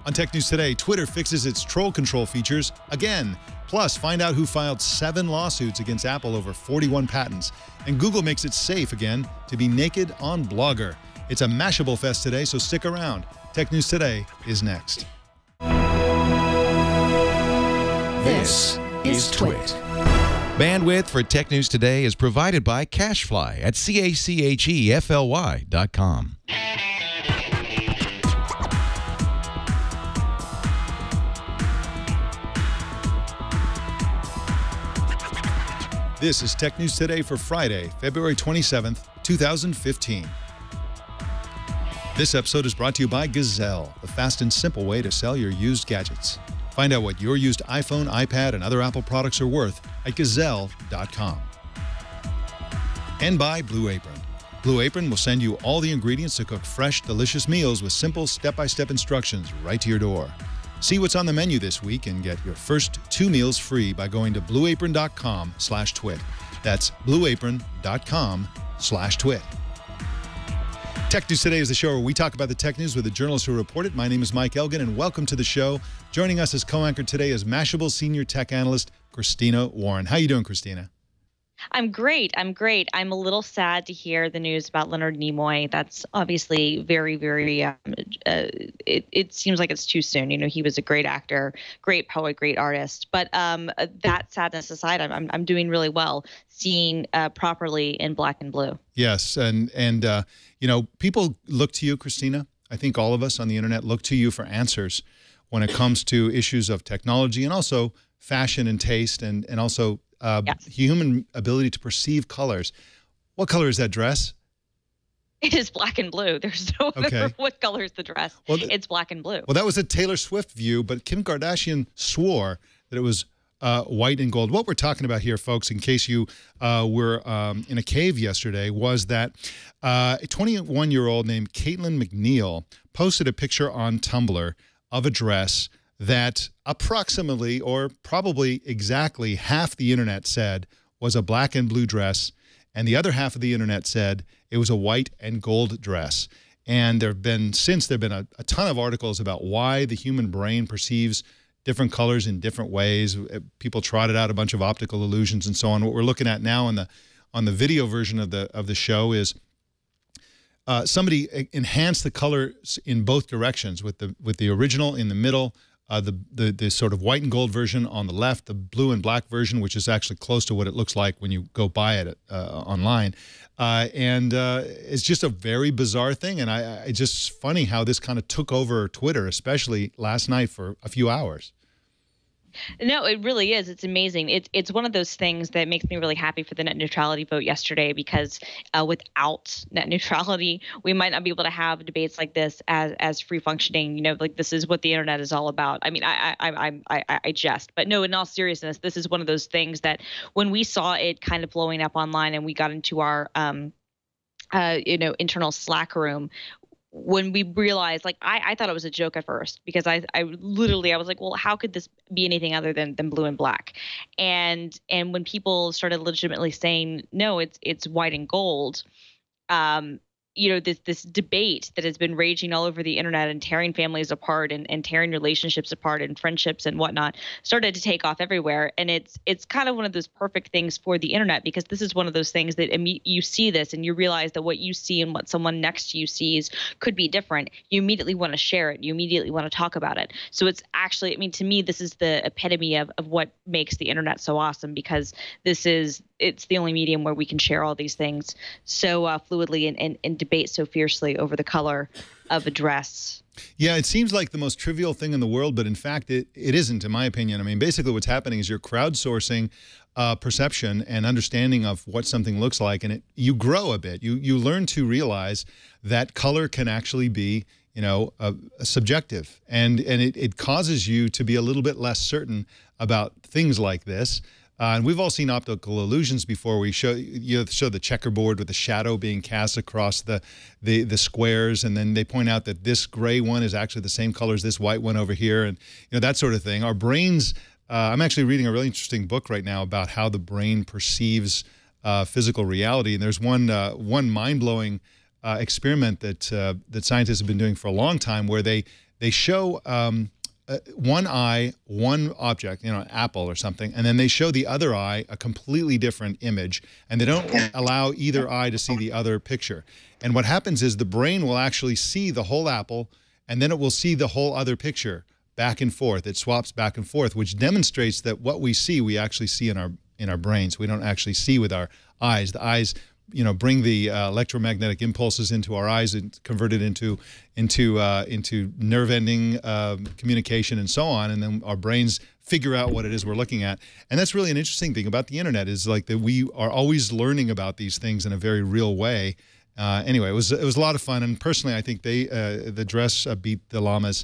On Tech News Today, Twitter fixes its troll control features again. Plus, find out who filed 7 lawsuits against Apple over 41 patents. And Google makes it safe again to be naked on Blogger. It's a Mashable fest today, so stick around. Tech News Today is next. This is Twit. Bandwidth for Tech News Today is provided by CacheFly at CACHEFLY.com. This is Tech News Today for Friday, February 27th, 2015. This episode is brought to you by Gazelle, the fast and simple way to sell your used gadgets. Find out what your used iPhone, iPad, and other Apple products are worth at Gazelle.com. And by Blue Apron. Blue Apron will send you all the ingredients to cook fresh, delicious meals with simple step-by-step instructions right to your door. See what's on the menu this week and get your first 2 meals free by going to blueapron.com/twit. That's blueapron.com/twit. Tech News Today is the show where we talk about the tech news with the journalists who report it. My name is Mike Elgan, and welcome to the show. Joining us as co-anchor today is Mashable senior tech analyst Christina Warren. How you doing, Christina? I'm great. I'm a little sad to hear the news about Leonard Nimoy. That's obviously very, very, it seems like it's too soon. You know, he was a great actor, great poet, great artist. But that sadness aside, I'm doing really well, seeing properly in black and blue. Yes, and you know, people look to you, Christina. I think all of us on the internet look to you for answers when it comes to issues of technology and also fashion and taste and also yes, human ability to perceive colors. What color is that dress? It is black and blue. There's no other. What color is the dress? Well, it's black and blue. Well, that was a Taylor Swift view, but Kim Kardashian swore that it was white and gold. What we're talking about here, folks, in case you were in a cave yesterday, was that a 21-year-old named Caitlin McNeil posted a picture on Tumblr of a dress that approximately or probably exactly half the internet said was a black and blue dress, and the other half of the internet said it was a white and gold dress. And there have been a ton of articles about why the human brain perceives different colors in different ways. People trotted out a bunch of optical illusions and so on. What we're looking at now on the video version of the show is somebody enhanced the colors in both directions with the original in the middle, the sort of white and gold version on the left, the blue and black version, which is actually close to what it looks like when you go buy it online. It's just a very bizarre thing. And it's just funny how this kind of took over Twitter, especially last night for a few hours. No, it really is. It's amazing. It's one of those things that makes me really happy for the net neutrality vote yesterday, because without net neutrality, we might not be able to have debates like this as free functioning. You know, like this is what the internet is all about. I mean, I jest, but no, in all seriousness, this is one of those things that when we saw it kind of blowing up online and we got into our internal Slack room, when we realized, like, I thought it was a joke at first, because I was like, well, how could this be anything other than blue and black? And when people started legitimately saying, no, it's white and gold, you know, this debate that has been raging all over the internet and tearing families apart and tearing relationships apart and friendships and whatnot started to take off everywhere. And it's kind of one of those perfect things for the internet, because this is one of those things that you see this and you realize that what you see and what someone next to you sees could be different. You immediately want to share it. You immediately want to talk about it. So it's actually, I mean, to me, this is the epitome of what makes the internet so awesome, because it's the only medium where we can share all these things so fluidly and debate so fiercely over the color of a dress. Yeah, it seems like the most trivial thing in the world, but in fact, it isn't, in my opinion. I mean, basically what's happening is you're crowdsourcing perception and understanding of what something looks like, and you grow a bit. You learn to realize that color can actually be, you know, subjective, and it causes you to be a little bit less certain about things like this. And we've all seen optical illusions before. We show the checkerboard with the shadow being cast across the squares, and then they point out that this gray one is actually the same color as this white one over here, and that sort of thing. Our brains. I'm actually reading a really interesting book right now about how the brain perceives physical reality, and there's one mind-blowing experiment that scientists have been doing for a long time, where they They show one eye, one object, you know, an apple or something, and then they show the other eye a completely different image, and they don't allow either eye to see the other picture. And what happens is the brain will actually see the whole apple, and then it will see the whole other picture back and forth. It swaps back and forth, which demonstrates that what we see, we actually see in our brains. We don't actually see with our eyes. The eyes, you know, bring the electromagnetic impulses into our eyes and convert it into nerve-ending communication and so on, and then our brains figure out what it is we're looking at. And that's really an interesting thing about the internet, is like that we are always learning about these things in a very real way. Anyway, it was a lot of fun, and personally, I think the dress beat the llamas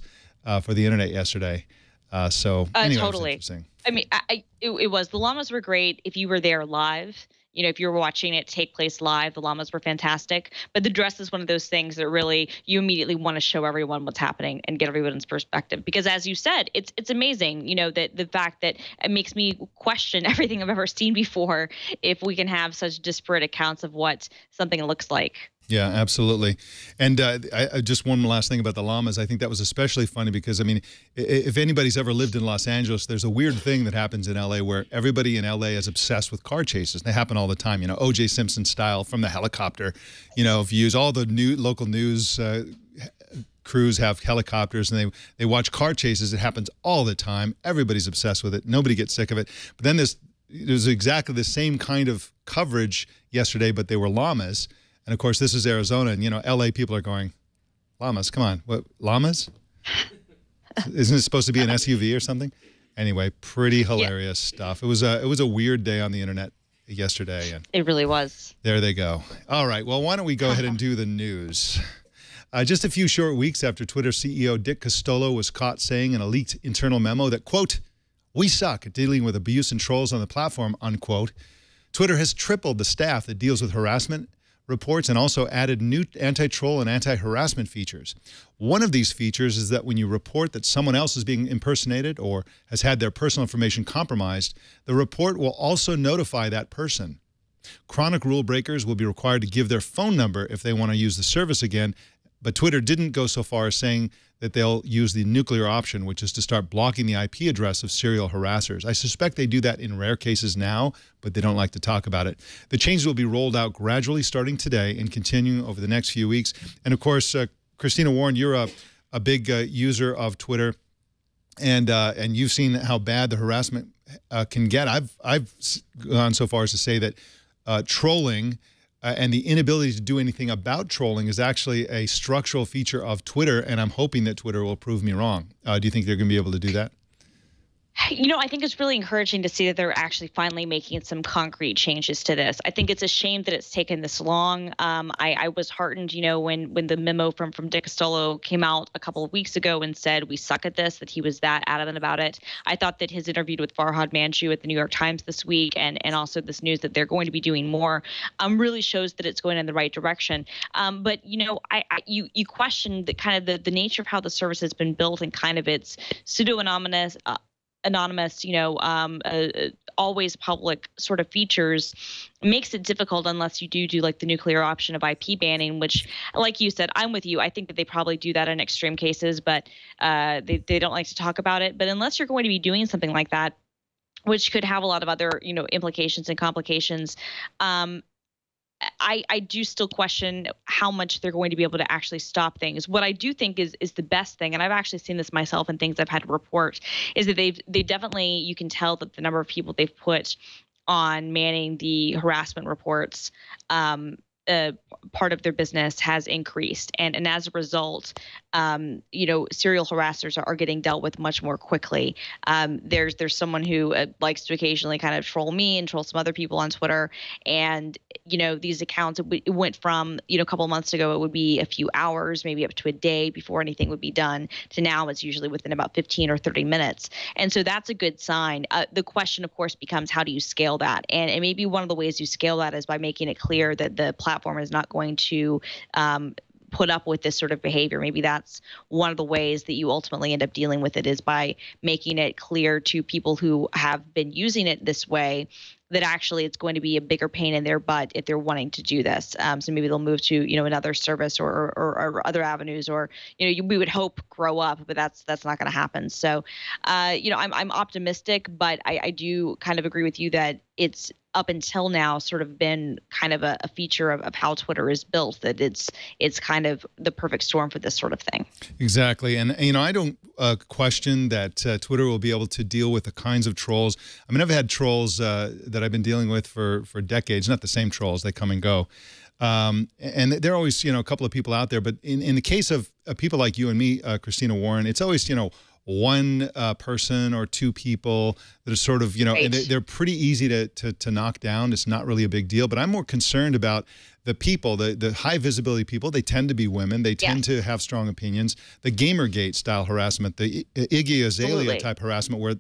for the internet yesterday. So anyway, totally. It was interesting. I mean, it was. The llamas were great if you were there live. You know, if you were watching it take place live, the llamas were fantastic. But the dress is one of those things that really you immediately want to show everyone what's happening and get everyone's perspective. Because as you said, it's amazing, you know, that the fact that it makes me question everything I've ever seen before if we can have such disparate accounts of what something looks like. Yeah, absolutely. And I just one last thing about the llamas. I think that was especially funny because, I mean, if anybody's ever lived in Los Angeles, there's a weird thing that happens in L.A. where everybody in L.A. is obsessed with car chases. They happen all the time, you know, O.J. Simpson style from the helicopter, you know, views. All the local news crews have helicopters, and they watch car chases. It happens all the time. Everybody's obsessed with it. Nobody gets sick of it. But then there's exactly the same kind of coverage yesterday, but they were llamas. And of course, this is Arizona, and you know, LA people are going, llamas, come on, what, llamas? Isn't it supposed to be an SUV or something? Anyway, pretty hilarious stuff. It was a weird day on the internet yesterday, and it really was. There they go. All right, well, why don't we go ahead and do the news? Just a few short weeks after Twitter CEO Dick Costolo was caught saying in a leaked internal memo that, quote, "We suck at dealing with abuse and trolls on the platform," unquote, Twitter has tripled the staff that deals with harassment reports and also added new anti-troll and anti-harassment features. One of these features is that when you report that someone else is being impersonated or has had their personal information compromised, the report will also notify that person. Chronic rule breakers will be required to give their phone number if they want to use the service again, but Twitter didn't go so far as saying that they'll use the nuclear option, which is to start blocking the IP address of serial harassers. I suspect they do that in rare cases now, but they don't like to talk about it. The changes will be rolled out gradually starting today and continuing over the next few weeks. And of course, Christina Warren, you're a big user of Twitter, and you've seen how bad the harassment can get. I've gone so far as to say that trolling and the inability to do anything about trolling is actually a structural feature of Twitter, and I'm hoping that Twitter will prove me wrong. Do you think they're going to be able to do that? You know, I think it's really encouraging to see that they're actually finally making some concrete changes to this. I think it's a shame that it's taken this long. I was heartened, you know, when the memo from Dick Costolo came out a couple of weeks ago and said we suck at this, that he was that adamant about it. I thought that his interview with Farhad Manjoo at the New York Times this week and also this news that they're going to be doing more really shows that it's going in the right direction. But, you know, you question the kind of the nature of how the service has been built and kind of its pseudo-anonymous, you know, always public sort of features makes it difficult unless you do like the nuclear option of IP banning, which, like you said, I'm with you. I think that they probably do that in extreme cases, but they don't like to talk about it. But unless you're going to be doing something like that, which could have a lot of other, you know, implications and complications, I do still question how much they're going to be able to actually stop things. What I do think is the best thing, and I've actually seen this myself in things I've had to report, is that they definitely, you can tell that the number of people they've put on manning the harassment reports, part of their business has increased, and as a result, you know, serial harassers are getting dealt with much more quickly. There's someone who likes to occasionally kind of troll me and troll some other people on Twitter, and you know, these accounts, it went from, you know, a couple of months ago it would be a few hours, maybe up to a day before anything would be done, to now it's usually within about 15 or 30 minutes, and so that's a good sign. The question, of course, becomes how do you scale that, and maybe one of the ways you scale that is by making it clear that the platform is not going to put up with this sort of behavior. Maybe that's one of the ways that you ultimately end up dealing with it, is by making it clear to people who have been using it this way that actually it's going to be a bigger pain in their butt if they're wanting to do this. So maybe they'll move to, another service or other avenues, or, we would hope grow up, but that's not going to happen. So, I'm optimistic, but I do kind of agree with you that it's up until now sort of been kind of a feature of how Twitter is built, that it's kind of the perfect storm for this sort of thing. Exactly. And, I don't question that Twitter will be able to deal with the kinds of trolls. I mean, I've had trolls that I've been dealing with for decades, not the same trolls, they come and go. And there are always, a couple of people out there. But in the case of people like you and me, Christina Warren, it's always, one person or two people that are sort of, Right. and they're pretty easy to knock down. It's not really a big deal. But I'm more concerned about the people, the high visibility people. They tend to be women. They tend to have strong opinions. The Gamergate style harassment, the Iggy Azalea type harassment, where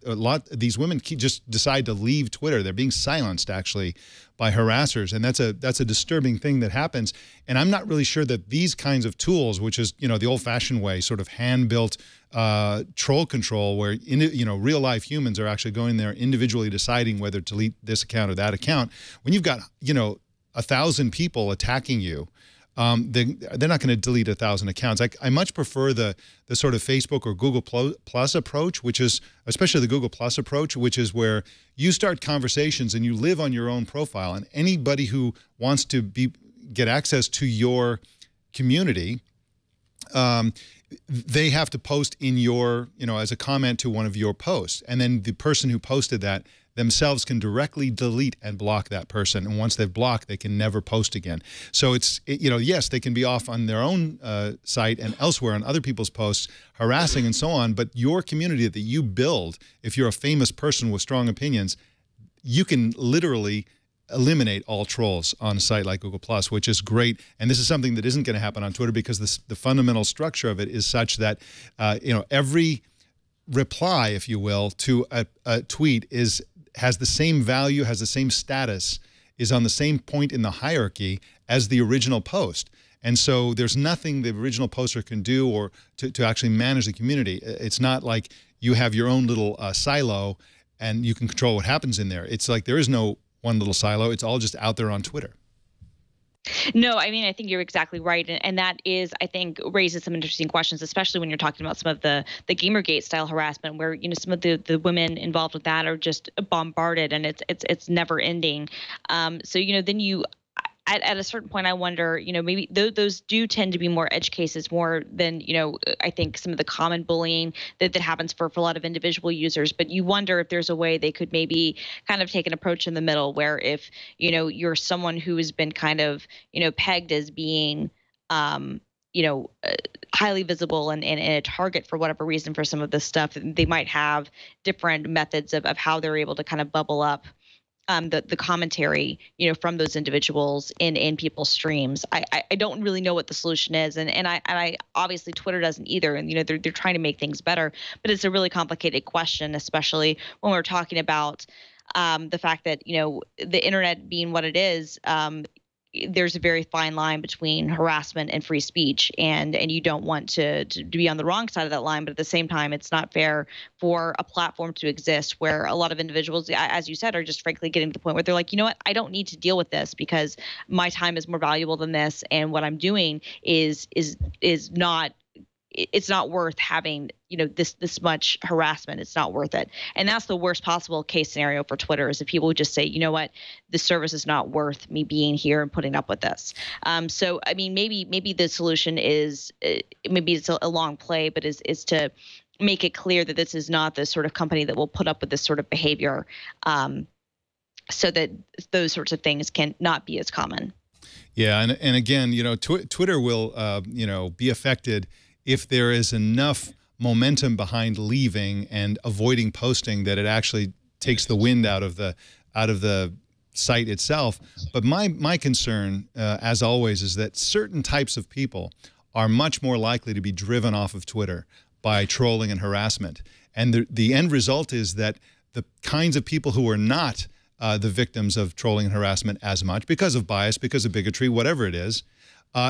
these women just decide to leave Twitter. They're being silenced actually by harassers, and that's a disturbing thing that happens. And I'm not really sure that these kinds of tools, which is the old-fashioned way, sort of hand-built troll control, where real life humans are actually going there individually deciding whether to delete this account or that account. When you've got 1,000 people attacking you, they're not going to delete 1,000 accounts. I much prefer the sort of Facebook or Google Plus approach, which is, especially the Google Plus approach, which is where you start conversations and you live on your own profile, and anybody who wants to get access to your community, they have to post in your, as a comment to one of your posts, and then the person who posted that themselves can directly delete and block that person. And once they've blocked, they can never post again. So yes, they can be off on their own site and elsewhere on other people's posts, harassing and so on. But your community that you build, if you're a famous person with strong opinions, you can literally eliminate all trolls on a site like Google+, which is great. And this is something that isn't going to happen on Twitter, because the fundamental structure of it is such that, every reply, if you will, to a tweet has the same value, has the same status, is on the same point in the hierarchy as the original post. And so there's nothing the original poster can do or to actually manage the community. It's not like you have your own little silo and you can control what happens in there. It's like there is no one little silo. It's all just out there on Twitter. No, I mean, I think you're exactly right. And that is, I think, raises some interesting questions, especially when you're talking about some of the Gamergate style harassment, where, some of the women involved with that are just bombarded, and it's never ending. So, then you, at a certain point, I wonder, maybe those do tend to be more edge cases more than, I think some of the common bullying that happens for a lot of individual users. But you wonder if there's a way they could maybe kind of take an approach in the middle, where if, you're someone who has been kind of, pegged as being, highly visible and a target for whatever reason for some of this stuff, they might have different methods of how they're able to kind of bubble up the commentary, from those individuals in people's streams. I don't really know what the solution is, and I obviously Twitter doesn't either. And they're trying to make things better, but it's a really complicated question, especially when we're talking about the fact that the internet being what it is. There's a very fine line between harassment and free speech, and you don't want to be on the wrong side of that line. But at the same time, it's not fair for a platform to exist where a lot of individuals, as you said, are just frankly getting to the point where they're like, you know what, I don't need to deal with this because my time is more valuable than this, and what I'm doing is not. It's not worth having, this much harassment. It's not worth it. And that's the worst possible case scenario for Twitter, is if people would just say, you know what, the service is not worth me being here and putting up with this. So, I mean, maybe the solution is, maybe it's a long play, but is to make it clear that this is not the sort of company that will put up with this sort of behavior, so that those sorts of things can not be as common. Yeah. And again, Twitter will, be affected if there is enough momentum behind leaving and avoiding posting that it actually takes the wind out of the site itself. But my concern, as always, is that certain types of people are much more likely to be driven off of Twitter by trolling and harassment. And the end result is that the kinds of people who are not the victims of trolling and harassment as much, because of bias, because of bigotry, whatever it is,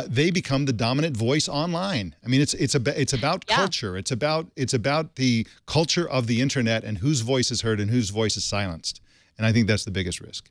they become the dominant voice online. I mean, it's about culture. It's about the culture of the internet and whose voice is heard and whose voice is silenced. And I think that's the biggest risk.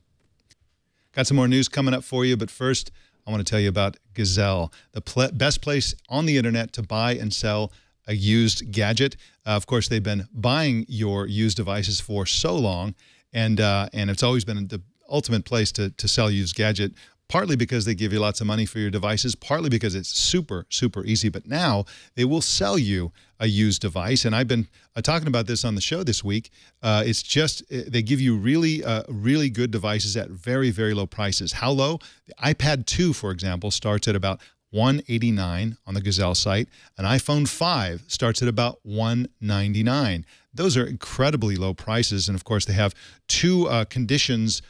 Got some more news coming up for you, but first, I want to tell you about Gazelle, the best place on the internet to buy and sell a used gadget. Of course, they've been buying your used devices for so long, and it's always been the ultimate place to sell used gadget, partly because they give you lots of money for your devices, partly because it's super, super easy. But now they will sell you a used device. And I've been talking about this on the show this week. It's just they give you really good devices at very, very low prices. How low? The iPad 2, for example, starts at about $189 on the Gazelle site. An iPhone 5 starts at about $199. Those are incredibly low prices. And of course, they have two conditions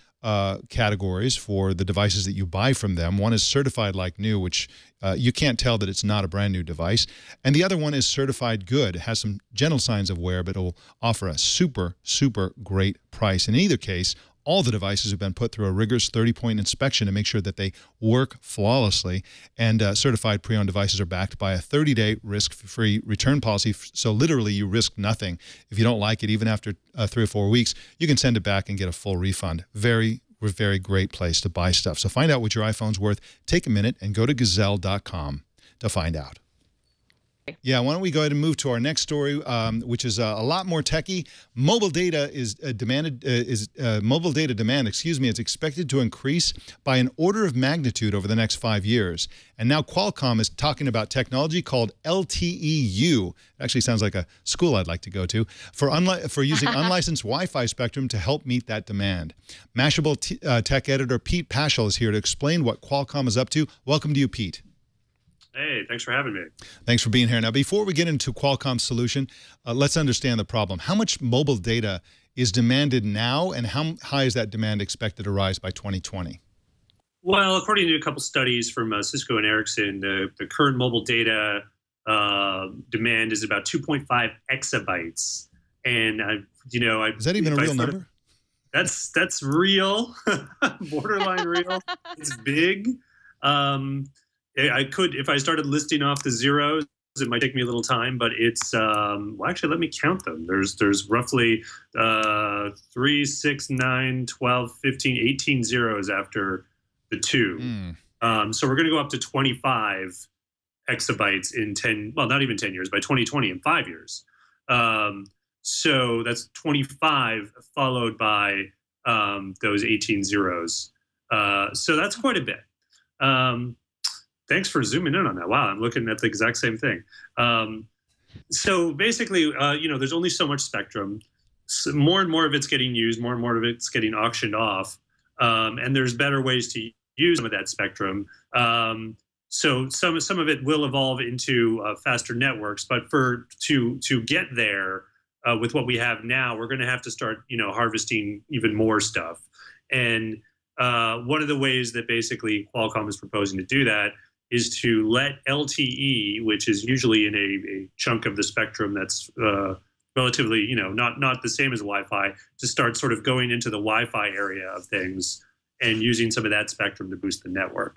categories for the devices that you buy from them. One is certified like new, which you can't tell that it's not a brand new device. And the other one is certified good. It has some gentle signs of wear, but it will offer a super, super great price. In either case, all the devices have been put through a rigorous 30-point inspection to make sure that they work flawlessly. And certified pre-owned devices are backed by a 30-day risk-free return policy. So literally, you risk nothing. If you don't like it, even after 3 or 4 weeks, you can send it back and get a full refund. Very great place to buy stuff. So find out what your iPhone's worth. Take a minute and go to Gazelle.com to find out. Yeah, why don't we go ahead and move to our next story, which is a lot more techy. Mobile data demand is expected to increase by an order of magnitude over the next 5 years. And now Qualcomm is talking about technology called LTE-U. It actually sounds like a school I'd like to go to, for using unlicensed Wi-Fi spectrum to help meet that demand. Mashable tech editor Pete Pachal is here to explain what Qualcomm is up to. Welcome to you, Pete. Hey, thanks for having me. Thanks for being here. Now, before we get into Qualcomm's solution, let's understand the problem. How much mobile data is demanded now, and how high is that demand expected to rise by 2020? Well, according to a couple studies from Cisco and Ericsson, the current mobile data demand is about 2.5 exabytes. And, is that even a real number? That's real, borderline real. It's big. I could, if I started listing off the zeros, it might take me a little time, but it's, well, actually, let me count them. There's roughly 3, 6, 9, 12, 15, 18 zeros after the 2. So we're going to go up to 25 exabytes in 10, well, not even 10 years, by 2020 in 5 years. So that's 25 followed by those 18 zeros. So that's quite a bit. Thanks for zooming in on that. Wow, I'm looking at the exact same thing. So basically, there's only so much spectrum. So more and more of it's getting used, more and more of it's getting auctioned off. And there's better ways to use some of that spectrum. So some of it will evolve into faster networks. But to get there with what we have now, we're going to have to start, harvesting even more stuff. And one of the ways that basically Qualcomm is proposing to do that is to let LTE, which is usually in a chunk of the spectrum that's relatively, not the same as Wi-Fi, to start sort of going into the Wi-Fi area of things and using some of that spectrum to boost the network.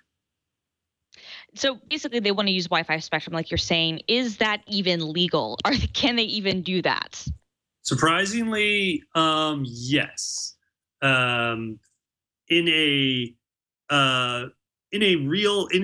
So basically, they want to use Wi-Fi spectrum, like you're saying. Is that even legal? Can they even do that? Surprisingly, yes.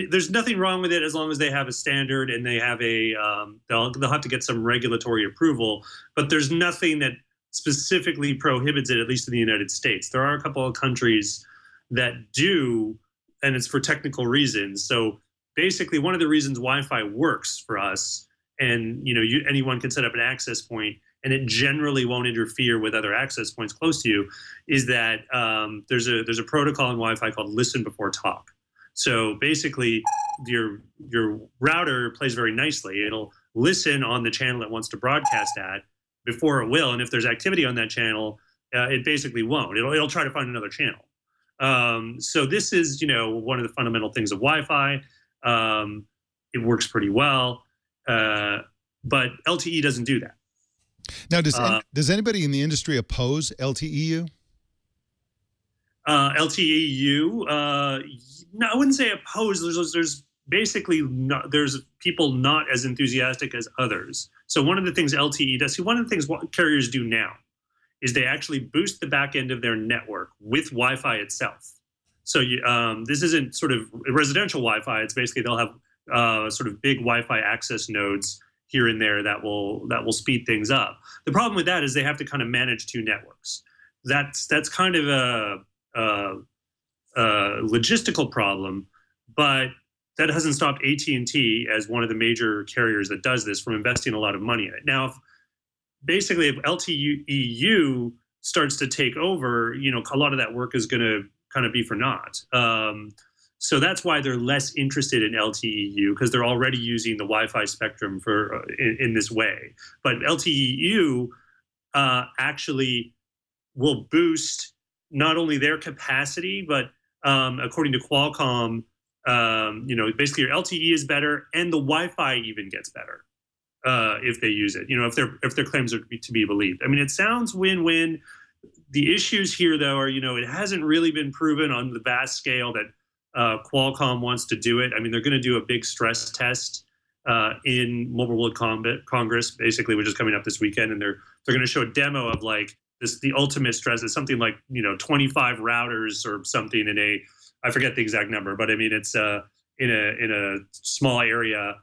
There's nothing wrong with it as long as they have a standard and they have they'll have to get some regulatory approval, but there's nothing that specifically prohibits it, at least in the United States. There are a couple of countries that do, and it's for technical reasons. So basically, one of the reasons Wi-Fi works for us, and anyone can set up an access point, and it generally won't interfere with other access points close to you, is that there's a protocol in Wi-Fi called listen before talk. So basically, your router plays very nicely. It'll listen on the channel it wants to broadcast at before it will, and if there's activity on that channel, it basically won't. It'll try to find another channel. So this is one of the fundamental things of Wi-Fi. It works pretty well, but LTE doesn't do that. Now, does anybody in the industry oppose LTE-U? LTE-U, no, I wouldn't say opposed. There's basically there's people not as enthusiastic as others. So one of the things LTE does, one of the things what carriers do now is they actually boost the back end of their network with Wi-Fi itself. So this isn't sort of residential Wi-Fi. It's basically they'll have sort of big Wi-Fi access nodes here and there that will speed things up. The problem with that is they have to kind of manage two networks. That's kind of a logistical problem, but that hasn't stopped AT&T as one of the major carriers that does this from investing a lot of money in it. Now, basically, if LTE-U starts to take over, a lot of that work is going to kind of be for naught. So that's why they're less interested in LTE-U, because they're already using the Wi-Fi spectrum for in this way. But LTE-U actually will boost not only their capacity, but according to Qualcomm, basically your LTE is better, and the Wi-Fi even gets better if they use it. If their claims are to be believed. I mean, it sounds win-win. The issues here, though, are it hasn't really been proven on the vast scale that Qualcomm wants to do it. I mean, they're going to do a big stress test in Mobile World Congress, basically, which is coming up this weekend, and they're going to show a demo of like the ultimate stress. It's something like 25 routers or something in I forget the exact number, but I mean it's in a small area,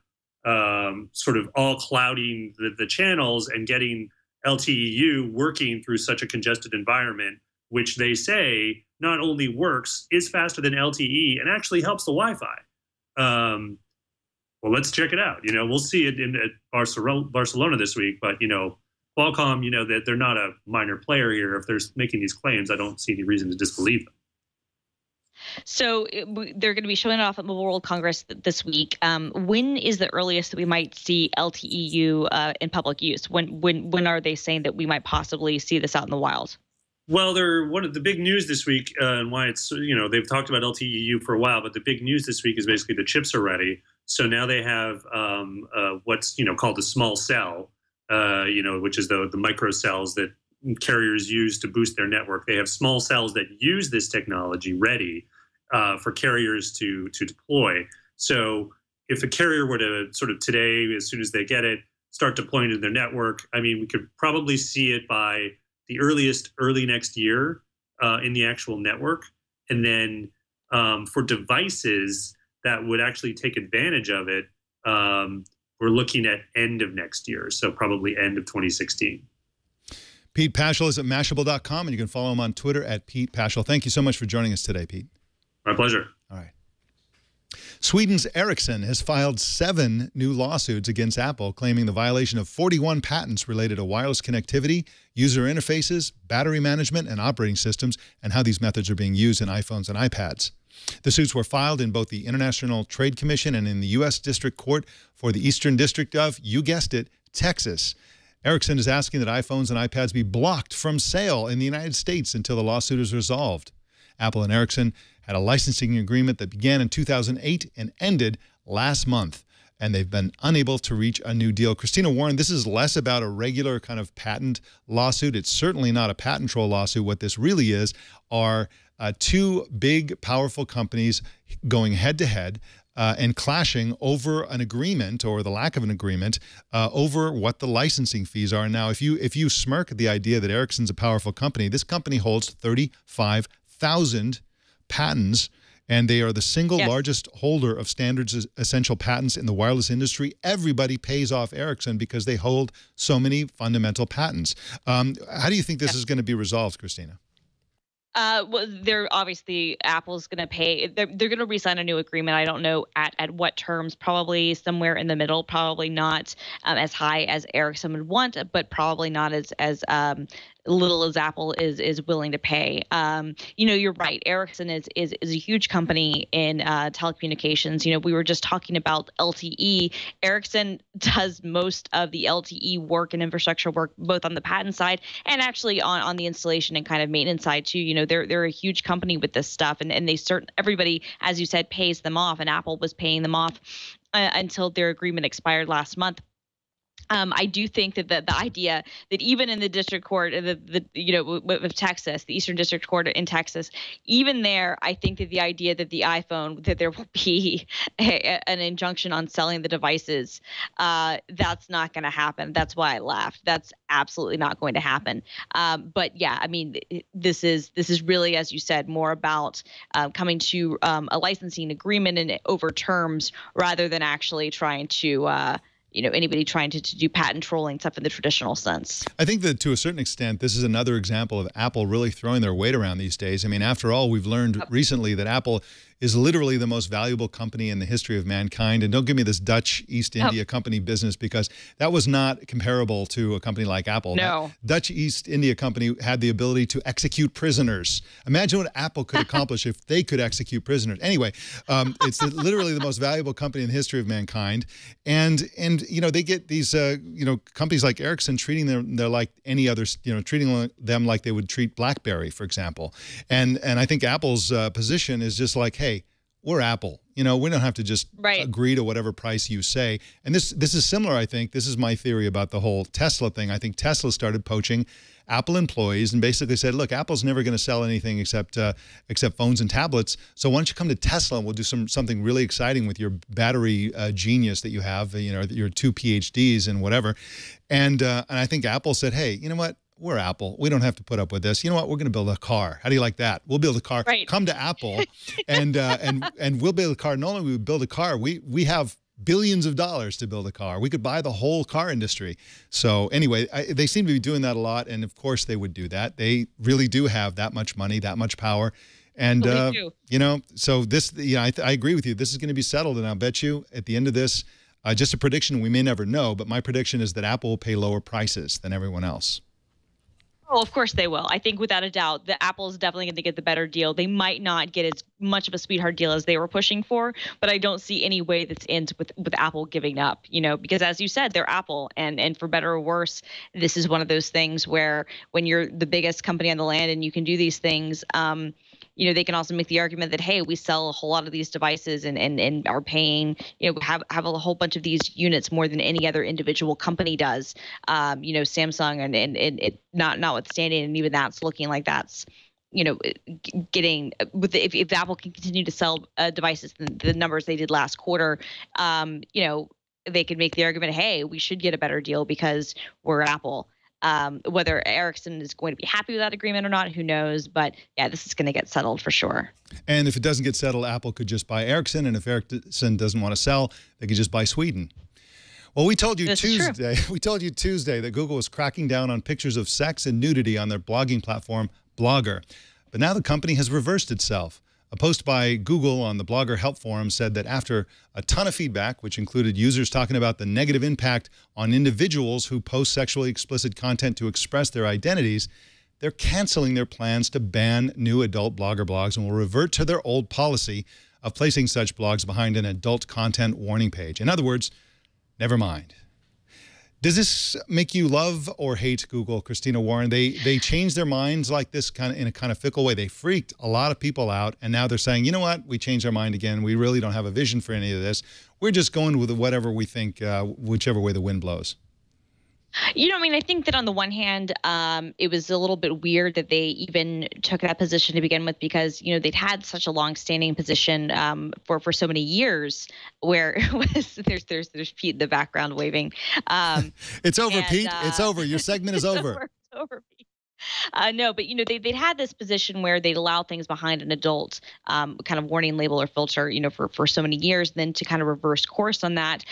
sort of all clouding the channels and getting LTE-U working through such a congested environment, which they say not only works, is faster than LTE, and actually helps the Wi-Fi. Well, let's check it out. We'll see it at Barcelona this week, but Qualcomm, that they're not a minor player here. If they're making these claims, I don't see any reason to disbelieve them. So they're going to be showing it off at Mobile World Congress this week. When is the earliest that we might see LTE-U in public use? When are they saying that we might possibly see this out in the wild? Well, one of the big news this week, and why it's they've talked about LTE-U for a while, but the big news this week is basically the chips are ready. So now they have what's called a small cell, which is the micro cells that carriers use to boost their network. They have small cells that use this technology ready for carriers to deploy. So if a carrier were to sort of today, as soon as they get it, start deploying it in their network, I mean, we could probably see it by the earliest early next year in the actual network. And then for devices that would actually take advantage of it, we're looking at end of next year, so probably end of 2016. Pete Pachal is at Mashable.com, and you can follow him on Twitter at Pete Pachal. Thank you so much for joining us today, Pete. My pleasure. All right. Sweden's Ericsson has filed 7 new lawsuits against Apple, claiming the violation of 41 patents related to wireless connectivity, user interfaces, battery management, and operating systems, and how these methods are being used in iPhones and iPads. The suits were filed in both the International Trade Commission and in the U.S. District Court for the Eastern District of, you guessed it, Texas. Ericsson is asking that iPhones and iPads be blocked from sale in the United States until the lawsuit is resolved. Apple and Ericsson had a licensing agreement that began in 2008 and ended last month, and they've been unable to reach a new deal. Christina Warren, this is less about a regular kind of patent lawsuit. It's certainly not a patent troll lawsuit. What this really is are 2 big, powerful companies going head-to-head and clashing over an agreement, or the lack of an agreement, over what the licensing fees are. Now, if you smirk at the idea that Ericsson's a powerful company, this company holds 35,000 patents, and they are the single largest holder of standards essential patents in the wireless industry. Everybody pays off Ericsson because they hold so many fundamental patents. How do you think this is going to be resolved, Christina? Well, they're obviously Apple's going to pay. They're going to re-sign a new agreement. I don't know at what terms. Probably somewhere in the middle. Probably not as high as Ericsson would want, but probably not as little as Apple is willing to pay. You're right. Ericsson is a huge company in telecommunications. We were just talking about LTE. Ericsson does most of the LTE work and infrastructure work, both on the patent side and actually on the installation and kind of maintenance side too. They're a huge company with this stuff, and everybody, as you said, pays them off, and Apple was paying them off until their agreement expired last month. I do think that the idea that even in the district court, of Texas, the Eastern District Court in Texas, even there, I think that the idea that the iPhone, that there will be an injunction on selling the devices, that's not going to happen. That's why I laughed. That's absolutely not going to happen. But yeah, I mean, this is really, as you said, more about coming to a licensing agreement and over terms rather than actually trying to. Anybody trying to do patent trolling stuff in the traditional sense. I think that to a certain extent, this is another example of Apple really throwing their weight around these days. I mean, after all, we've learned recently that Apple is literally the most valuable company in the history of mankind. And don't give me this Dutch East India Company business, because that was not comparable to a company like Apple. No. That Dutch East India Company had the ability to execute prisoners. Imagine what Apple could accomplish if they could execute prisoners. Anyway, it's literally the most valuable company in the history of mankind. And they get these, companies like Ericsson treating them, they're like any other, treating them like they would treat BlackBerry, for example. And I think Apple's position is just like, hey, we're Apple. We don't have to just agree to whatever price you say. And this is similar, I think. This is my theory about the whole Tesla thing. I think Tesla started poaching Apple employees and basically said, look, Apple's never going to sell anything except phones and tablets. So why don't you come to Tesla and we'll do something really exciting with your battery genius that you have, your 2 PhDs and whatever. And I think Apple said, hey, you know what? We're Apple. We don't have to put up with this. You know what? We're going to build a car. How do you like that? We'll build a car. Right. Come to Apple, and we'll build a car. Not only will we build a car, we have billions of dollars to build a car. We could buy the whole car industry. So anyway, they seem to be doing that a lot, and of course they would do that. They really do have that much money, that much power, and so this, I agree with you. This is going to be settled, and I'll bet you at the end of this, just a prediction. We may never know, but my prediction is that Apple will pay lower prices than everyone else. Oh, of course they will. I think without a doubt that Apple is definitely going to get the better deal. They might not get as much of a sweetheart deal as they were pushing for, but I don't see any way this ends with Apple giving up, because as you said, they're Apple, and for better or worse, this is one of those things where when you're the biggest company on the land and you can do these things, they can also make the argument that, hey, we sell a whole lot of these devices and are paying, have a whole bunch of these units more than any other individual company does. Samsung and it notwithstanding, and even that's looking like that's, getting with if Apple can continue to sell devices the numbers they did last quarter, they could make the argument, hey, we should get a better deal because we're Apple. Whether Ericsson is going to be happy with that agreement or not, who knows? But yeah, this is going to get settled for sure. And if it doesn't get settled, Apple could just buy Ericsson. And if Ericsson doesn't want to sell, they could just buy Sweden. Well, we told you Tuesday. We told you Tuesday that Google was cracking down on pictures of sex and nudity on their blogging platform, Blogger. But now the company has reversed itself. A post by Google on the Blogger Help Forum said that after a ton of feedback, which included users talking about the negative impact on individuals who post sexually explicit content to express their identities, they're canceling their plans to ban new adult blogger blogs and will revert to their old policy of placing such blogs behind an adult content warning page. In other words, never mind. Does this make you love or hate Google, Christina Warren? They changed their minds like this in a kind of fickle way. They freaked a lot of people out, and now they're saying, you know what? We changed our mind again. We really don't have a vision for any of this. We're just going with whatever we think, whichever way the wind blows. I think that on the one hand, it was a little bit weird that they even took that position to begin with, because, they'd had such a long-standing position for so many years where it was, there's Pete in the background waving. It's over, Pete. It's over. Your segment is over. It's over, Pete. No, but they'd had this position where they'd allow things behind an adult kind of warning label or filter, for so many years. Then to kind of reverse course on that,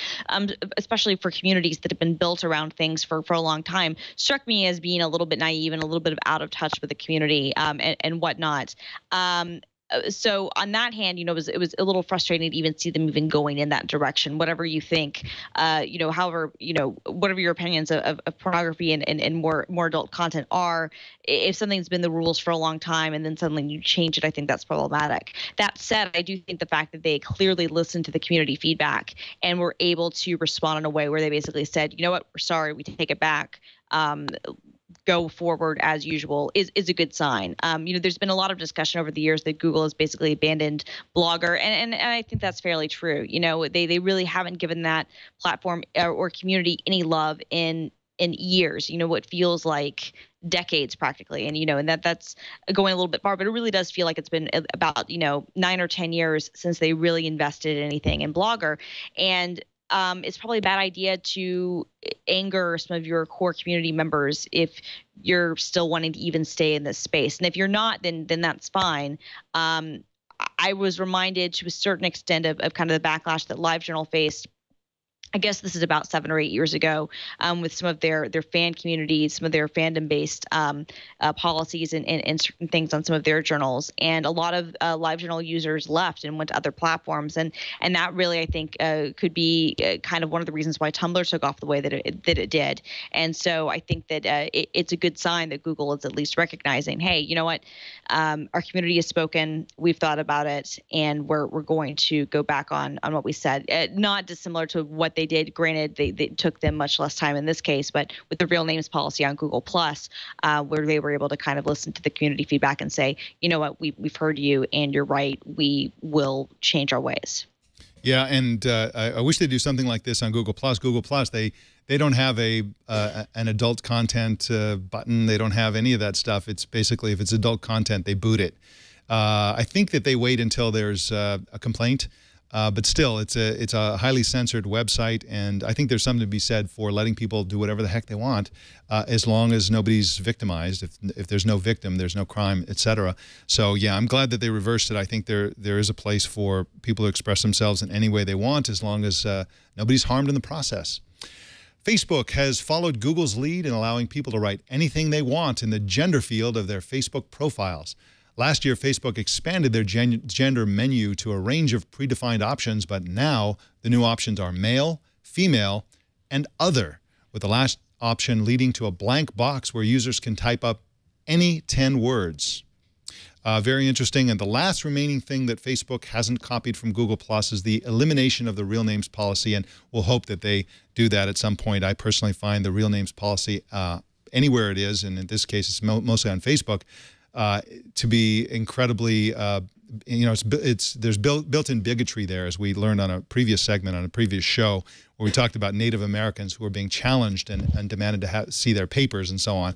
especially for communities that have been built around things for a long time, struck me as being a little bit naive and a little bit out of touch with the community and whatnot. So on that hand, it was a little frustrating to even see them even going in that direction. Whatever you think, however, whatever your opinions of pornography and more adult content are, if something's been the rules for a long time and then suddenly you change it, I think that's problematic. That said, I do think the fact that they clearly listened to the community feedback and were able to respond in a way where they basically said, you know what, we're sorry, we take it back. go forward as usual is a good sign. There's been a lot of discussion over the years that Google has basically abandoned Blogger, and I think that's fairly true. They really haven't given that platform or community any love in years. What feels like decades practically, and that's going a little bit far, but it really does feel like it's been about 9 or 10 years since they really invested in anything in Blogger. And it's probably a bad idea to anger some of your core community members if you're still wanting to even stay in this space. And if you're not, then that's fine. I was reminded to a certain extent of kind of the backlash that LiveJournal faced. I guess this is about 7 or 8 years ago, with some of their fan communities, some of their fandom-based policies and certain things on some of their journals. And a lot of LiveJournal users left and went to other platforms. And that really, I think, could be kind of one of the reasons why Tumblr took off the way that it did. And so I think that it's a good sign that Google is at least recognizing, hey, you know what, our community has spoken, we've thought about it, and we're going to go back on what we said. Not dissimilar to what they did. Granted, they took them much less time in this case, but with the real names policy on Google Plus, where they were able to kind of listen to the community feedback and say, you know what, we've heard you and you're right, we will change our ways. Yeah, and I wish they'd do something like this on Google Plus. Google Plus, they don't have an adult content button. They don't have any of that stuff. It's basically, if it's adult content, they boot it. I think that they wait until there's a complaint. But still, it's a highly censored website, and I think there's something to be said for letting people do whatever the heck they want, as long as nobody's victimized. If there's no victim, there's no crime, etc. So yeah, I'm glad that they reversed it. I think there is a place for people to express themselves in any way they want, as long as nobody's harmed in the process. Facebook has followed Google's lead in allowing people to write anything they want in the gender field of their Facebook profiles. Last year, Facebook expanded their gender menu to a range of predefined options, but now the new options are male, female, and other, with the last option leading to a blank box where users can type up any 10 words. Very interesting. And the last remaining thing that Facebook hasn't copied from Google Plus is the elimination of the real names policy, and we'll hope that they do that at some point. I personally find the real names policy anywhere it is, and in this case, it's mostly on Facebook, to be incredibly, there's built-in bigotry there, as we learned on a previous segment on a previous show, where we talked about Native Americans who were being challenged and demanded to see their papers and so on,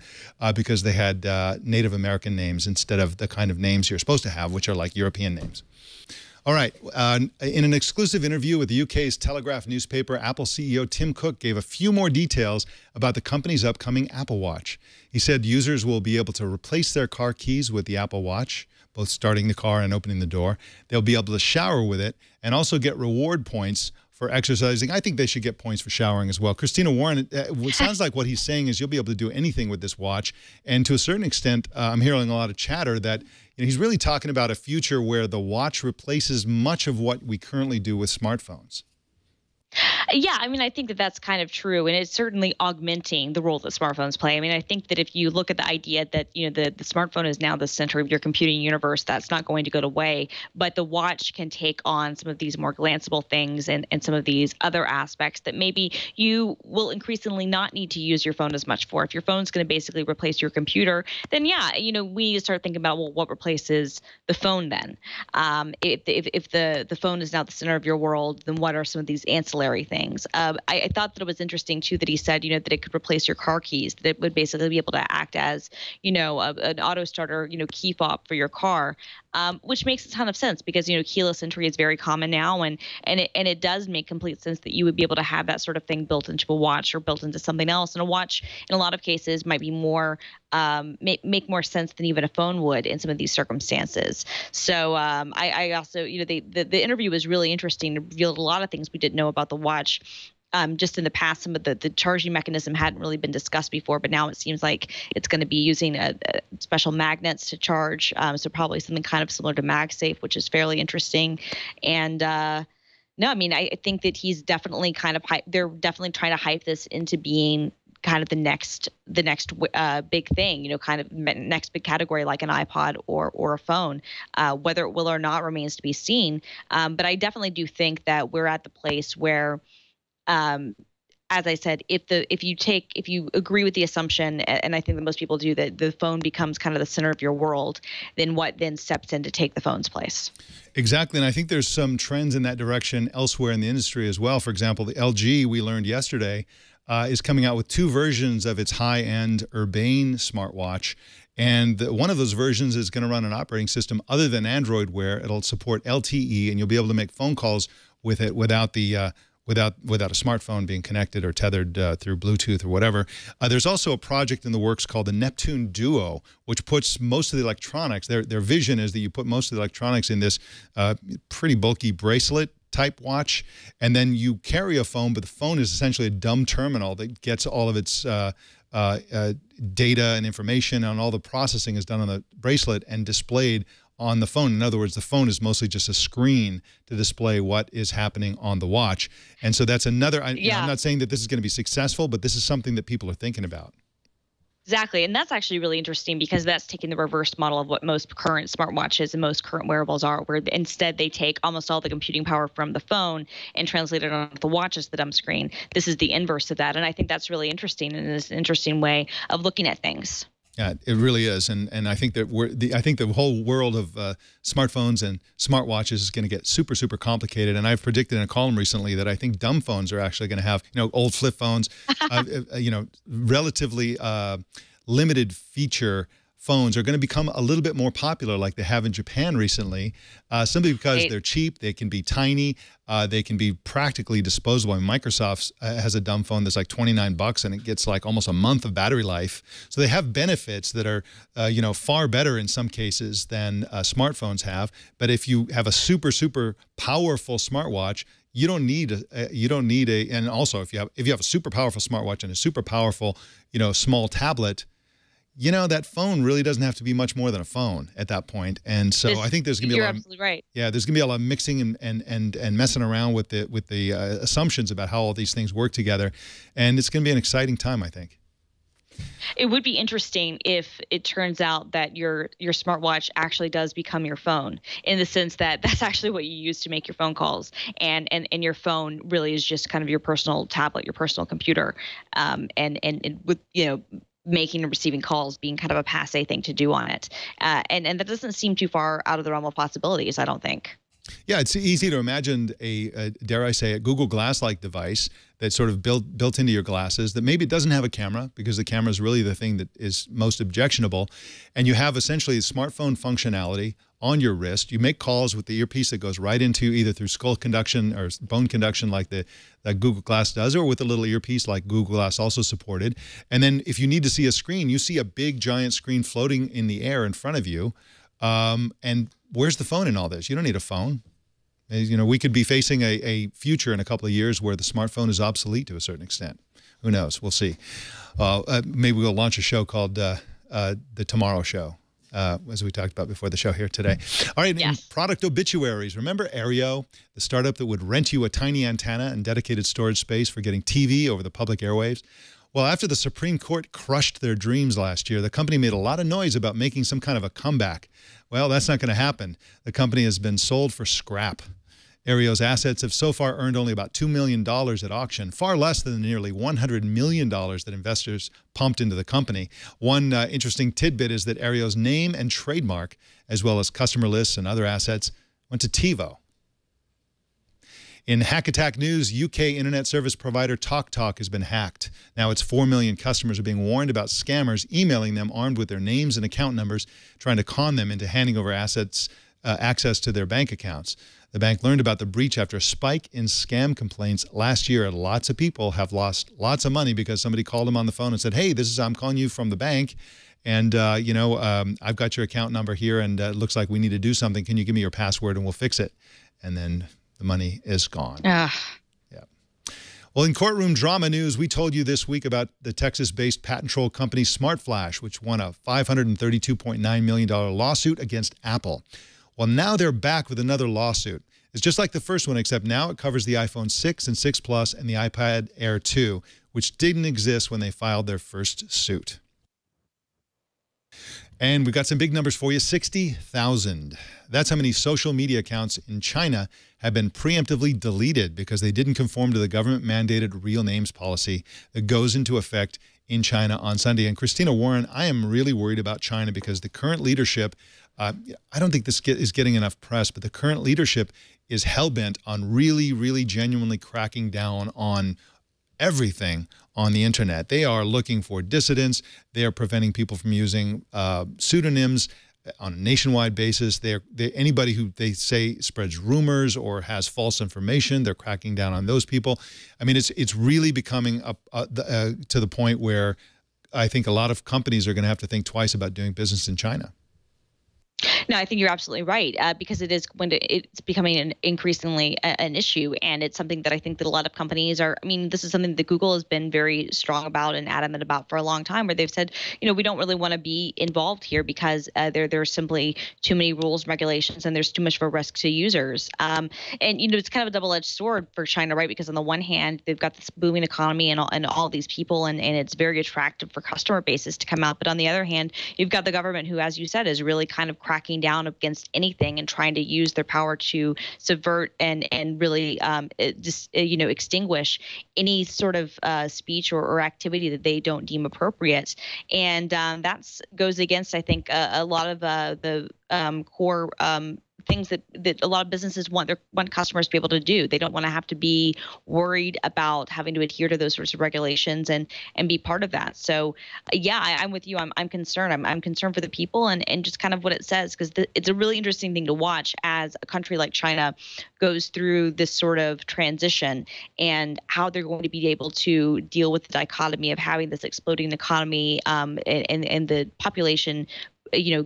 because they had Native American names instead of the kind of names you're supposed to have, which are like European names. All right. In an exclusive interview with the UK's Telegraph newspaper, Apple CEO Tim Cook gave a few more details about the company's upcoming Apple Watch. He said users will be able to replace their car keys with the Apple Watch, both starting the car and opening the door. They'll be able to shower with it and also get reward points for exercising. I think they should get points for showering as well. Christina Warren, it sounds like what he's saying is you'll be able to do anything with this watch. And to a certain extent, I'm hearing a lot of chatter that he's really talking about a future where the watch replaces much of what we currently do with smartphones. Yeah, I mean, I think that that's kind of true, and it's certainly augmenting the role that smartphones play. I mean, I think that if you look at the idea that, the smartphone is now the center of your computing universe, that's not going to go away, but the watch can take on some of these more glanceable things and some of these other aspects that maybe you will increasingly not need to use your phone as much for. If your phone's going to basically replace your computer, then yeah, we need to start thinking about, well, what replaces the phone then? If the phone is now the center of your world, then what are some of these ancillary things? I thought that it was interesting too that he said, that it could replace your car keys, that it would basically be able to act as, an auto starter, key fob for your car, which makes a ton of sense because, keyless entry is very common now, and it does make complete sense that you would be able to have that sort of thing built into a watch or built into something else. And a watch, in a lot of cases, might be more make more sense than even a phone would in some of these circumstances. So I also, the interview was really interesting. It revealed a lot of things we didn't know about the watch. Just in the past, some of the charging mechanism hadn't really been discussed before, but now it seems like it's going to be using special magnets to charge. So probably something kind of similar to MagSafe, which is fairly interesting. And no, I mean, I think that he's definitely they're definitely trying to hype this into being kind of the next big thing, kind of next big category like an iPod or a phone. Whether it will or not remains to be seen. But I definitely do think that we're at the place where as I said, if you agree with the assumption, and I think that most people do, that the phone becomes kind of the center of your world, then what then steps in to take the phone's place? Exactly, and I think there's some trends in that direction elsewhere in the industry as well. For example, the LG, we learned yesterday, is coming out with 2 versions of its high-end Urbane smartwatch. And one of those versions is going to run an operating system other than Android Wear. It'll support LTE, and you'll be able to make phone calls with it without the without a smartphone being connected or tethered through Bluetooth or whatever. There's also a project in the works called the Neptune Duo, which puts most of the electronics. Their vision is that you put most of the electronics in this pretty bulky bracelet type watch, and then you carry a phone, but the phone is essentially a dumb terminal that gets all of its data and information, and all the processing is done on the bracelet and displayed on the phone. In other words, the phone is mostly just a screen to display what is happening on the watch. And so that's another, I'm not saying that this is going to be successful, but this is something that people are thinking about. Exactly. And that's actually really interesting, because that's taking the reverse model of what most current smartwatches and most current wearables are, where instead they take almost all the computing power from the phone and translate it onto the watch as the dumb screen. This is the inverse of that. And I think that's really interesting, and it's an interesting way of looking at things. Yeah, it really is, and I think that I think the whole world of smartphones and smartwatches is going to get super, super complicated. And I've predicted in a column recently that I think dumb phones are actually going to have, old flip phones, relatively limited feature phones are going to become a little bit more popular, like they have in Japan recently, simply because they're cheap, they can be tiny, they can be practically disposable. And Microsoft has a dumb phone that's like $29, and it gets like almost a month of battery life. So they have benefits that are, far better in some cases than smartphones have. But if you have a super, super powerful smartwatch, you don't need and also if you have a super powerful smartwatch and a super powerful, small tablet, that phone really doesn't have to be much more than a phone at that point. And so I think there's going to be a lot. You're absolutely right. Yeah, there's going to be a lot of mixing and messing around with the assumptions about how all these things work together, and it's going to be an exciting time, I think. It would be interesting if it turns out that your smartwatch actually does become your phone, in the sense that that's actually what you use to make your phone calls, and your phone really is just kind of your personal tablet, your personal computer, and with making and receiving calls being kind of a passé thing to do on it. And that doesn't seem too far out of the realm of possibilities, I don't think. Yeah, it's easy to imagine dare I say, a Google Glass-like device that's sort of built into your glasses, that maybe it doesn't have a camera, because the camera is really the thing that is most objectionable. And you have essentially smartphone functionality on your wrist. You make calls with the earpiece that goes right into either through skull conduction or bone conduction like that Google Glass does, or with a little earpiece like Google Glass also supported. And then if you need to see a screen, you see a big giant screen floating in the air in front of you. And where's the phone in all this? You don't need a phone. We could be facing a future in a couple of years where the smartphone is obsolete to a certain extent. Who knows? We'll see. Maybe we'll launch a show called The Tomorrow Show, as we talked about before the show here today. All right, yes. In product obituaries, remember Aereo, the startup that would rent you a tiny antenna and dedicated storage space for getting TV over the public airwaves? Well, after the Supreme Court crushed their dreams last year, the company made a lot of noise about making some kind of a comeback. Well, that's not going to happen. The company has been sold for scrap. Aereo's assets have so far earned only about $2 million at auction, far less than the nearly $100 million that investors pumped into the company. One interesting tidbit is that Aereo's name and trademark, as well as customer lists and other assets, went to TiVo. In Hack Attack news, UK internet service provider TalkTalk has been hacked. Now its 4 million customers are being warned about scammers emailing them armed with their names and account numbers, trying to con them into handing over access to their bank accounts. The bank learned about the breach after a spike in scam complaints last year, and lots of people have lost lots of money because somebody called them on the phone and said, hey, I'm calling you from the bank, and I've got your account number here, and it looks like we need to do something. Can you give me your password and we'll fix it? And then the money is gone. Yeah. Well, in courtroom drama news, we told you this week about the Texas-based patent troll company SmartFlash, which won a $532.9 million lawsuit against Apple. Well, now they're back with another lawsuit. It's just like the first one, except now it covers the iPhone 6 and 6 Plus and the iPad Air 2, which didn't exist when they filed their first suit. And we've got some big numbers for you. 60,000. That's how many social media accounts in China have been preemptively deleted because they didn't conform to the government-mandated real names policy that goes into effect in China on Sunday. And Christina Warren, I am really worried about China because the current leadership, I don't think this is getting enough press, but the current leadership is hell-bent on really, really genuinely cracking down on everything on the internet. They are looking for dissidents. They are preventing people from using pseudonyms on a nationwide basis. Anybody who they say spreads rumors or has false information, they're cracking down on those people. I mean, it's really becoming to the point where I think a lot of companies are going to have to think twice about doing business in China. No, I think you're absolutely right, because it's becoming increasingly an issue, and it's something that I think that a lot of companies are. I mean, this is something that Google has been very strong about and adamant about for a long time, where they've said, we don't really want to be involved here because there's simply too many rules and regulations, and there's too much of a risk to users. And it's kind of a double-edged sword for China, right? Because on the one hand, they've got this booming economy and all these people, and it's very attractive for customer bases to come out. But on the other hand, you've got the government who, as you said, is really kind of cracking down against anything and trying to use their power to subvert and really extinguish any sort of speech or activity that they don't deem appropriate. And that goes against, I think, a lot of the core things that a lot of businesses want customers to be able to do. They don't want to have to be worried about having to adhere to those sorts of regulations and be part of that. So yeah, I'm with you. I'm concerned. I'm concerned for the people and just kind of what it says, because it's a really interesting thing to watch as a country like China goes through this sort of transition and how they're going to be able to deal with the dichotomy of having this exploding economy and the population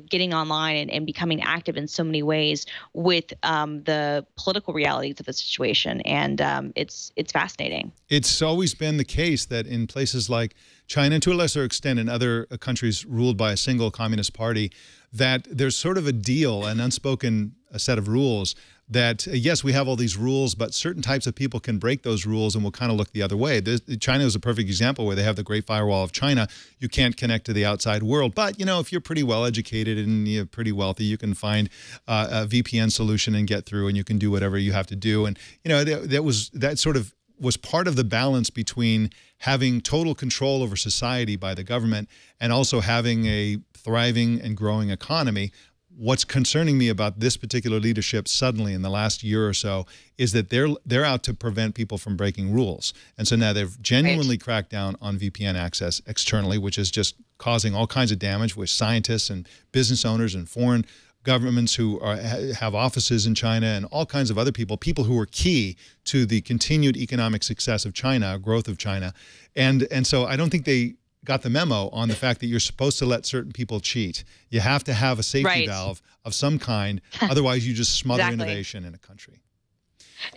getting online and becoming active in so many ways with the political realities of the situation. And it's fascinating. It's always been the case that in places like China, and to a lesser extent in other countries ruled by a single communist party, that there's sort of a deal, an unspoken set of rules that, yes, we have all these rules, but certain types of people can break those rules and will kind of look the other way. China is a perfect example where they have the Great Firewall of China. You can't connect to the outside world. But, if you're pretty well educated and you're pretty wealthy, you can find a VPN solution and get through, and you can do whatever you have to do. And, that sort of was part of the balance between having total control over society by the government and also having a thriving and growing economy. What's concerning me about this particular leadership suddenly in the last year or so is that they're out to prevent people from breaking rules. And so now they've genuinely cracked down on VPN access externally, which is just causing all kinds of damage with scientists and business owners and foreign governments who have offices in China and all kinds of other people who are key to the continued economic success of China, growth of China. And so I don't think they got the memo on the fact that you're supposed to let certain people cheat. You have to have a safety valve of some kind. Otherwise, you just smother innovation in a country.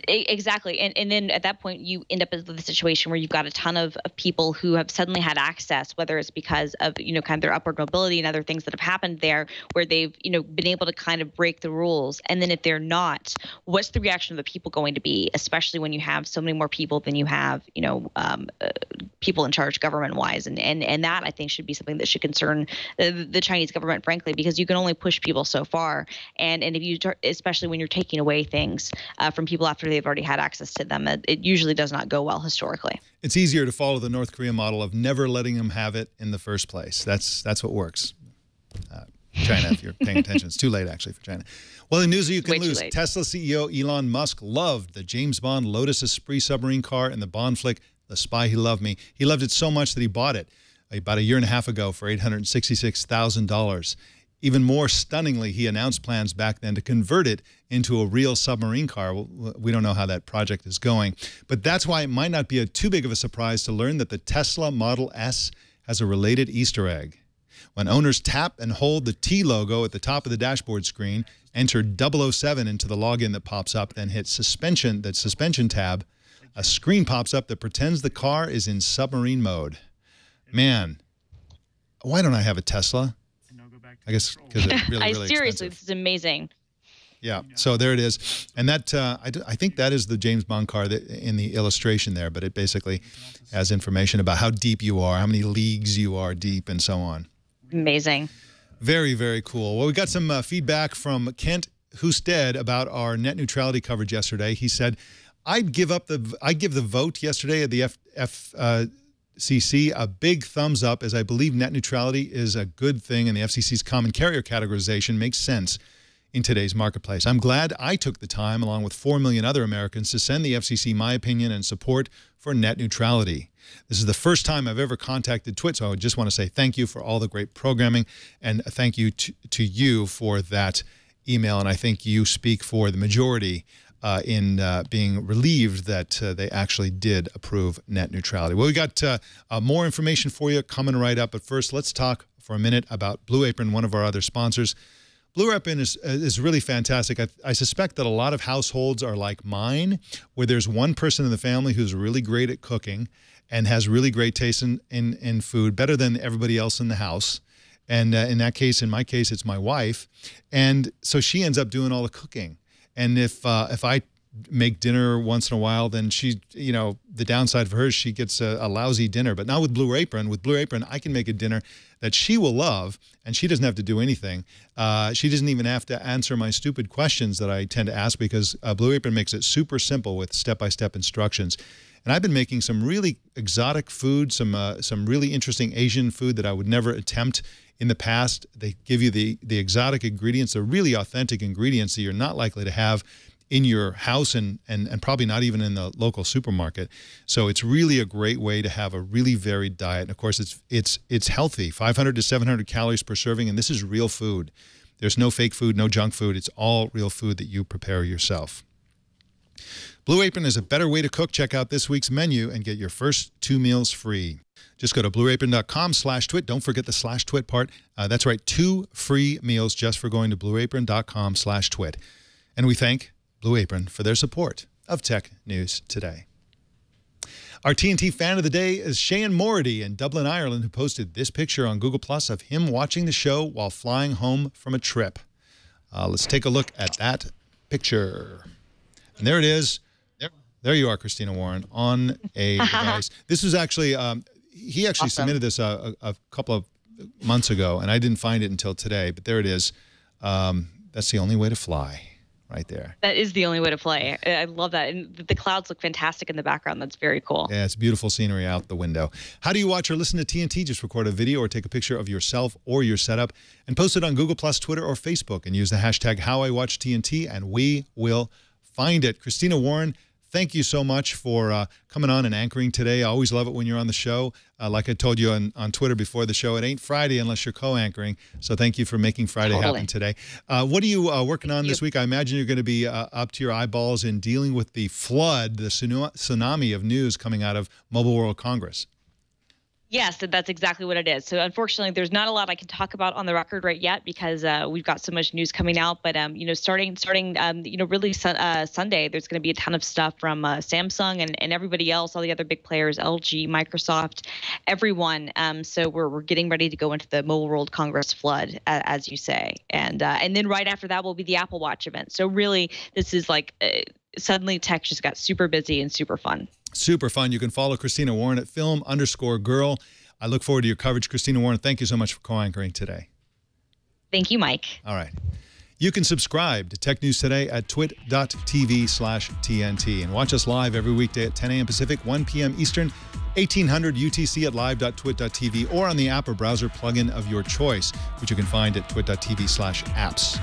Exactly. And then at that point, you end up with a situation where you've got a ton of people who have suddenly had access, whether it's because of, kind of their upward mobility and other things that have happened there where they've, been able to kind of break the rules. And then if they're not, what's the reaction of the people going to be, especially when you have so many more people than you have, people in charge government-wise. And that, I think, should be something that should concern the Chinese government, frankly, because you can only push people so far. And if you, especially when you're taking away things from people after they've already had access to them, it usually does not go well historically. It's easier to follow the North Korea model of never letting them have it in the first place. That's what works. China, if you're paying attention. It's too late, actually, for China. Well, in news you can lose, Tesla CEO Elon Musk loved the James Bond Lotus Esprit submarine car in the Bond flick, The Spy Who Loved Me. He loved it so much that he bought it about a year and a half ago for $866,000. Even more stunningly, he announced plans back then to convert it into a real submarine car. We don't know how that project is going. But that's why it might not be too big of a surprise to learn that the Tesla Model S has a related Easter egg. When owners tap and hold the T logo at the top of the dashboard screen, enter 007 into the login that pops up, then hit the suspension tab, a screen pops up that pretends the car is in submarine mode. Man, why don't I have a Tesla? I guess because it's really, really seriously, expensive. This is amazing. Yeah, so there it is. And that I think that is the James Bond car in the illustration there, but it basically has information about how deep you are, how many leagues you are deep, and so on. Amazing. Very, very cool. Well, we got some feedback from Kent Husted about our net neutrality coverage yesterday. He said, I'd give the vote yesterday at the FCC a big thumbs up, as I believe net neutrality is a good thing and the FCC's common carrier categorization makes sense in today's marketplace. I'm glad I took the time, along with 4 million other Americans, to send the FCC my opinion and support for net neutrality. This is the first time I've ever contacted TWiT, so I just want to say thank you for all the great programming, and thank you to you for that email. And I think you speak for the majority in being relieved that they actually did approve net neutrality. Well, we got more information for you coming right up, but first let's talk for a minute about Blue Apron, one of our other sponsors. Blue Apron is really fantastic. I suspect that a lot of households are like mine, where there's one person in the family who's really great at cooking and has really great taste in food, better than everybody else in the house. And in my case, it's my wife. And so she ends up doing all the cooking. And if I make dinner once in a while, then she, the downside for her is she gets a lousy dinner. But now with Blue Apron, I can make a dinner that she will love, and she doesn't have to do anything. She doesn't even have to answer my stupid questions that I tend to ask, because Blue Apron makes it super simple with step-by-step instructions. And I've been making some really exotic food, some really interesting Asian food that I would never attempt in the past. They give you the exotic ingredients, the really authentic ingredients that you're not likely to have in your house and probably not even in the local supermarket. So it's really a great way to have a really varied diet. And of course, it's healthy, 500 to 700 calories per serving, and this is real food. There's no fake food, no junk food. It's all real food that you prepare yourself. Blue Apron is a better way to cook. Check out this week's menu and get your first 2 meals free. Just go to blueapron.com/twit. Don't forget the /twit part. That's right, 2 free meals just for going to blueapron.com/twit. And we thank Blue Apron for their support of Tech News Today. Our TNT fan of the day is Shane Mority in Dublin, Ireland, who posted this picture on Google Plus of him watching the show while flying home from a trip. Let's take a look at that picture. And there it is. There you are, Christina Warren, on a device. This was actually, he actually submitted this a couple of months ago, and I didn't find it until today, but there it is. That's the only way to fly. Right there. That is the only way to play. I love that. And the clouds look fantastic in the background. That's very cool. Yeah, it's beautiful scenery out the window. How do you watch or listen to TNT? Just record a video or take a picture of yourself or your setup and post it on Google+, Twitter, or Facebook, and use the hashtag HowIWatchTNT, and we will find it. Christina Warren, thank you so much for coming on and anchoring today. I always love it when you're on the show. Like I told you on Twitter before the show, it ain't Friday unless you're co-anchoring. So thank you for making Friday happen today. What are you working on this week? I imagine you're going to be up to your eyeballs in dealing with the flood, the tsunami of news coming out of Mobile World Congress. Yes, that's exactly what it is. So unfortunately, there's not a lot I can talk about on the record right yet, because we've got so much news coming out. But starting really Sunday, there's going to be a ton of stuff from Samsung and everybody else, all the other big players, LG, Microsoft, everyone. So we're getting ready to go into the Mobile World Congress flood, as you say, and then right after that will be the Apple Watch event. So really, this is like suddenly tech just got super busy and super fun. Super fun. You can follow Christina Warren at film_girl. I look forward to your coverage, Christina Warren. Thank you so much for co-anchoring today. Thank you, Mike. All right. You can subscribe to Tech News Today at twit.tv/TNT and watch us live every weekday at 10 a.m. Pacific, 1 p.m. Eastern, 1800 UTC at live.twit.tv, or on the app or browser plugin of your choice, which you can find at twit.tv/apps.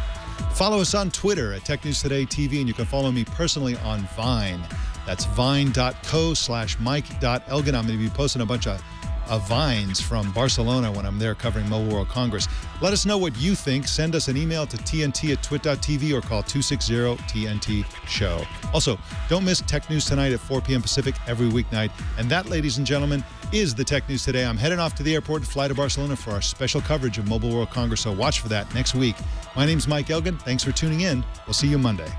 Follow us on Twitter at Tech News Today TV, and you can follow me personally on Vine. That's vine.co/mike.elgan. I'm going to be posting a bunch of vines from Barcelona when I'm there covering Mobile World Congress. Let us know what you think. Send us an email to tnt@twit.tv or call 260-TNT-SHOW. Also, don't miss Tech News Tonight at 4 p.m. Pacific every weeknight. And that, ladies and gentlemen, is the Tech News Today. I'm heading off to the airport to fly to Barcelona for our special coverage of Mobile World Congress, so watch for that next week. My name's Mike Elgan. Thanks for tuning in. We'll see you Monday.